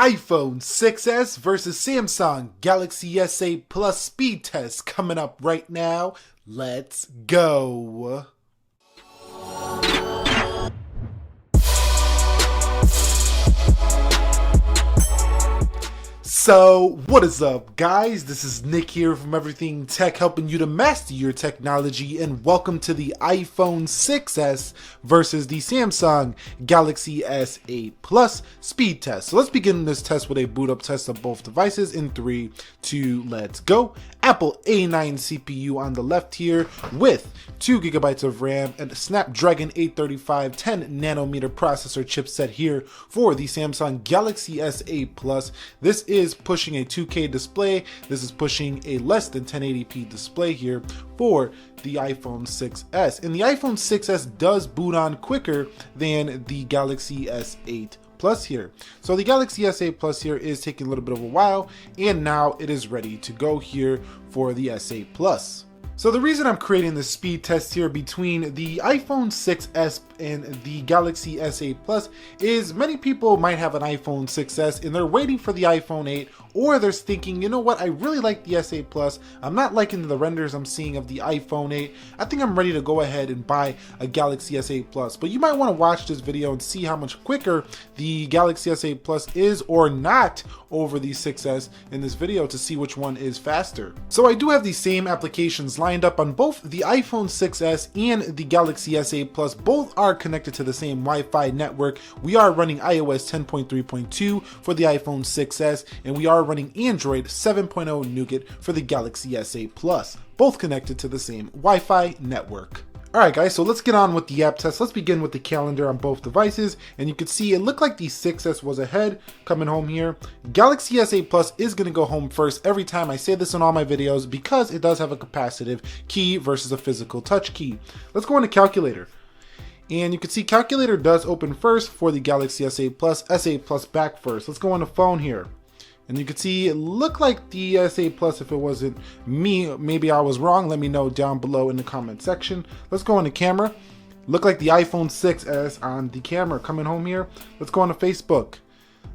iPhone 6s versus Samsung Galaxy S8 Plus speed test coming up right now. Let's go. So, what is up, guys? This is Nick here from Everything Tech, helping you to master your technology, and welcome to the iPhone 6s versus the Samsung Galaxy S8 Plus speed test. So let's begin this test with a boot up test of both devices in 3, 2, let's go. Apple A9 CPU on the left here with 2 GB of RAM and a Snapdragon 835 10nm processor chipset here for the Samsung Galaxy S8 Plus. This is pushing a 2K display. This is pushing a less than 1080p display here for the iPhone 6s. And the iPhone 6s does boot on quicker than the Galaxy S8 Plus here. So the Galaxy S8 Plus here is taking a little bit of a while, and now it is ready to go here for the S8 Plus. So the reason I'm creating this speed test here between the iPhone 6s and the Galaxy S8 Plus is many people might have an iPhone 6s and they're waiting for the iPhone 8, or they're thinking, you know what, I really like the S8 Plus. I'm not liking the renders I'm seeing of the iPhone 8. I think I'm ready to go ahead and buy a Galaxy S8 Plus. But you might want to watch this video and see how much quicker the Galaxy S8 Plus is or not over the 6s in this video to see which one is faster. So I do have the same applications lined up on both the iPhone 6s and the Galaxy S8 Plus. Both are connected to the same Wi-Fi network. We are running iOS 10.3.2 for the iPhone 6s, and we are running Android 7.0 Nougat for the Galaxy S8 Plus, both connected to the same Wi-Fi network. Alright guys, so let's get on with the app test. Let's begin with the calendar on both devices, and you can see it looked like the 6s was ahead coming home here. Galaxy S8 Plus is going to go home first every time. I say this in all my videos because it does have a capacitive key versus a physical touch key. Let's go into calculator. And you can see calculator does open first for the Galaxy S8 Plus, S8 Plus back first. Let's go on the phone here. And you can see it looked like the S8 Plus. If it wasn't me, maybe I was wrong. Let me know down below in the comment section. Let's go on the camera. Look like the iPhone 6s on the camera coming home here. Let's go on to Facebook.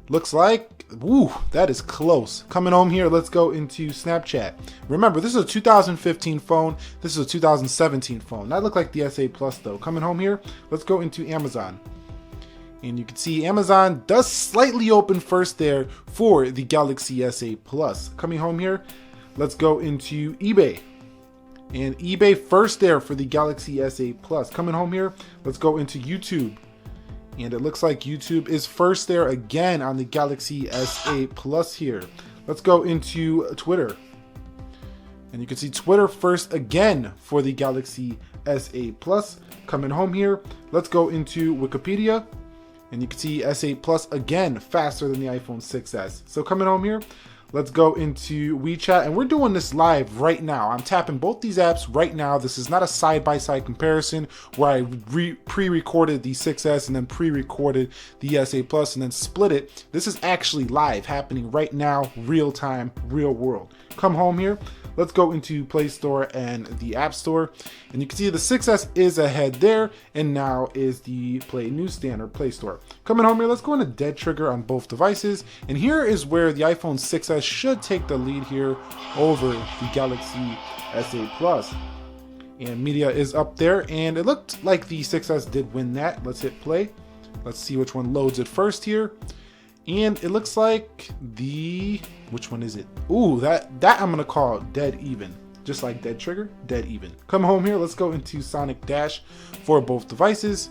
Looks like, woo, that is close. Coming home here, let's go into Snapchat. Remember, this is a 2015 phone. This is a 2017 phone. That looked like the S8 Plus though. Coming home here, let's go into Amazon. And you can see Amazon does slightly open first there for the Galaxy S8 Plus. Coming home here, let's go into eBay. And eBay first there for the Galaxy S8 Plus. Coming home here, let's go into YouTube. And it looks like YouTube is first there again on the Galaxy S8 Plus here. Let's go into Twitter. And you can see Twitter first again for the Galaxy S8 Plus. Coming home here, let's go into Wikipedia. And you can see S8 Plus again faster than the iPhone 6s. So coming home here, let's go into WeChat, and we're doing this live right now. I'm tapping both these apps right now. This is not a side-by-side comparison where I pre-recorded the 6s and then pre-recorded the S8 Plus and then split it. This is actually live, happening right now, real time, real world. Come home here. Let's go into Play Store and the App Store. And you can see the 6s is ahead there, and now is the Play Newsstand or Play Store. Coming home here, let's go into Dead Trigger on both devices. And here is where the iPhone 6s should take the lead here over the Galaxy S8 Plus. And media is up there, and it looked like the 6s did win that. Let's hit play. Let's see which one loads it first here. And it looks like which one is it? Ooh, that I'm gonna call dead even. Just like Dead Trigger, dead even. Come home here, let's go into Sonic Dash for both devices.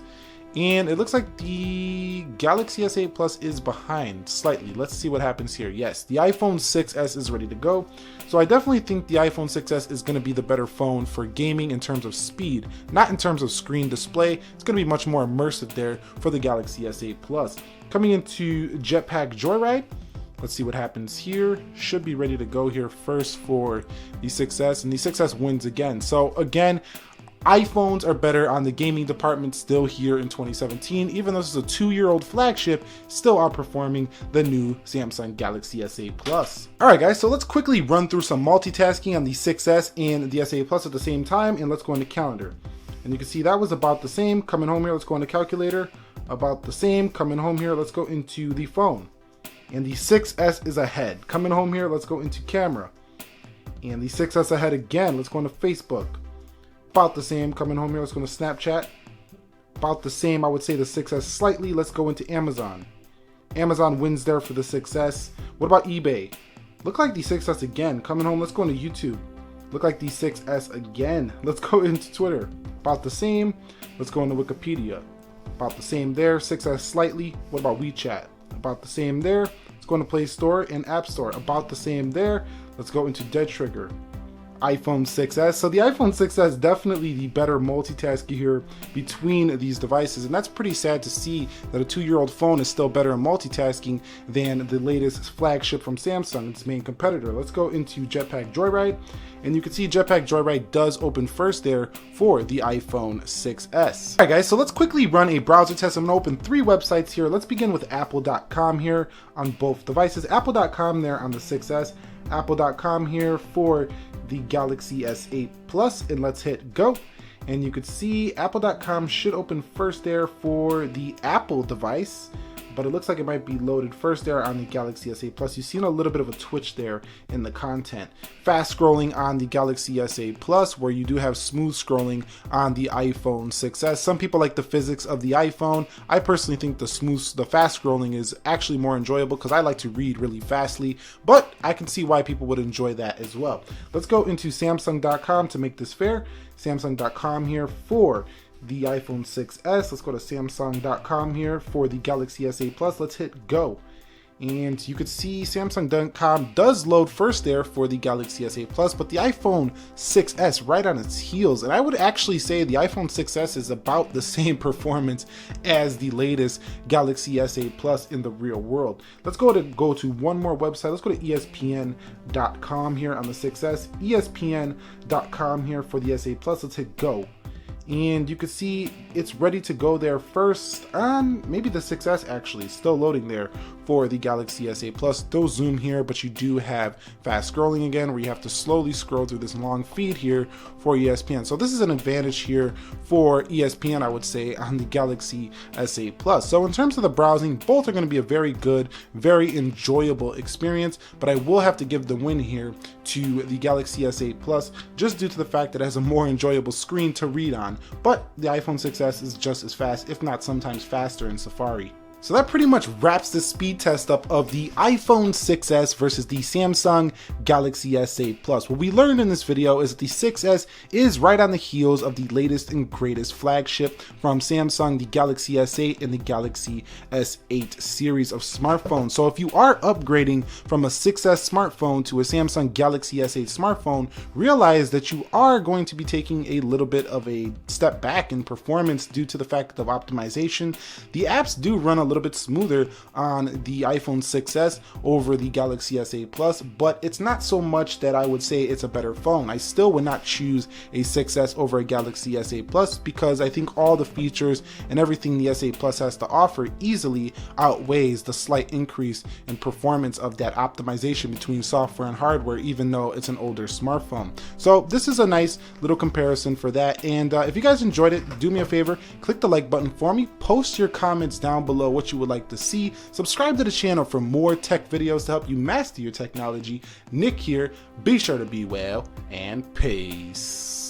And it looks like the Galaxy S8 Plus is behind slightly. Let's see what happens here. Yes, the iPhone 6s is ready to go. So I definitely think the iPhone 6s is gonna be the better phone for gaming in terms of speed, not in terms of screen display. It's gonna be much more immersive there for the Galaxy S8 Plus. Coming into Jetpack Joyride, let's see what happens here. Should be ready to go here first for the 6s, and the 6s wins again. So again, iPhones are better on the gaming department still here in 2017, even though this is a 2-year-old flagship, still outperforming the new Samsung Galaxy S8 Plus. Alright guys, so let's quickly run through some multitasking on the 6s and the S8 Plus at the same time, and let's go into calendar. And you can see that was about the same. Coming home here, let's go into calculator. About the same. Coming home here, let's go into the phone. and the 6S is ahead. Coming home here, let's go into camera, and the 6S ahead again. Let's go into Facebook. About the same. Coming home here, let's go to Snapchat. About the same, I would say the 6S slightly. Let's go into Amazon. Amazon wins there for the 6S. What about eBay? Look like the 6S again. Coming home, let's go into YouTube. Look like the 6S again. Let's go into Twitter. About the same. Let's go into Wikipedia. About the same there. 6S slightly. What about WeChat? About the same there. Let's go into Play Store and App Store. About the same there. Let's go into Dead Trigger. iPhone 6S. So the iPhone 6S definitely the better multitasker here between these devices, and that's pretty sad to see that a 2-year-old phone is still better in multitasking than the latest flagship from Samsung, its main competitor. Let's go into Jetpack Joyride, and you can see Jetpack Joyride does open first there for the iPhone 6S. Alright guys, so let's quickly run a browser test. I'm going to open 3 websites here. Let's begin with apple.com here on both devices. Apple.com there on the 6S, apple.com here for the Galaxy S8 Plus, and let's hit go. And you could see apple.com should open first there for the Apple device, but it looks like it might be loaded first there on the Galaxy S8 Plus. You've seen a little bit of a twitch there in the content. Fast scrolling on the Galaxy S8 Plus, where you do have smooth scrolling on the iPhone 6S. Some people like the physics of the iPhone. I personally think the fast scrolling is actually more enjoyable because I like to read really fastly, but I can see why people would enjoy that as well. Let's go into Samsung.com to make this fair. Samsung.com here for the iPhone 6S. Let's go to Samsung.com here for the Galaxy S8 Plus. Let's hit go. And you could see Samsung.com does load first there for the Galaxy S8 Plus, but the iPhone 6S right on its heels. And I would actually say the iPhone 6S is about the same performance as the latest Galaxy S8 Plus in the real world. Let's go to one more website. Let's go to ESPN.com here on the 6S. ESPN.com here for the S8 Plus. Let's hit go. And you can see it's ready to go there first on maybe the 6S actually, still loading there for the Galaxy S8 Plus. Still zoom here, but you do have fast scrolling again where you have to slowly scroll through this long feed here for ESPN. So this is an advantage here for ESPN, I would say, on the Galaxy S8 Plus. So in terms of the browsing, both are going to be a very good, very enjoyable experience, but I will have to give the win here to the Galaxy S8 Plus just due to the fact that it has a more enjoyable screen to read on. But the iPhone 6S is just as fast, if not sometimes faster in Safari. So that pretty much wraps the speed test up of the iPhone 6S versus the Samsung Galaxy S8 Plus. What we learned in this video is that the 6S is right on the heels of the latest and greatest flagship from Samsung, the Galaxy S8 and the Galaxy S8 series of smartphones. So if you are upgrading from a 6S smartphone to a Samsung Galaxy S8 smartphone, realize that you are going to be taking a little bit of a step back in performance due to the fact of optimization. The apps do run a little bit smoother on the iPhone 6S over the Galaxy S8 Plus, but it's not so much that I would say it's a better phone. I still would not choose a 6S over a Galaxy S8 Plus because I think all the features and everything the S8 Plus has to offer easily outweighs the slight increase in performance of that optimization between software and hardware, even though it's an older smartphone. So this is a nice little comparison for that. And if you guys enjoyed it, do me a favor, click the like button for me, post your comments down below what you would like to see, subscribe to the channel for more tech videos to help you master your technology. Nick here, be sure to be well, and peace.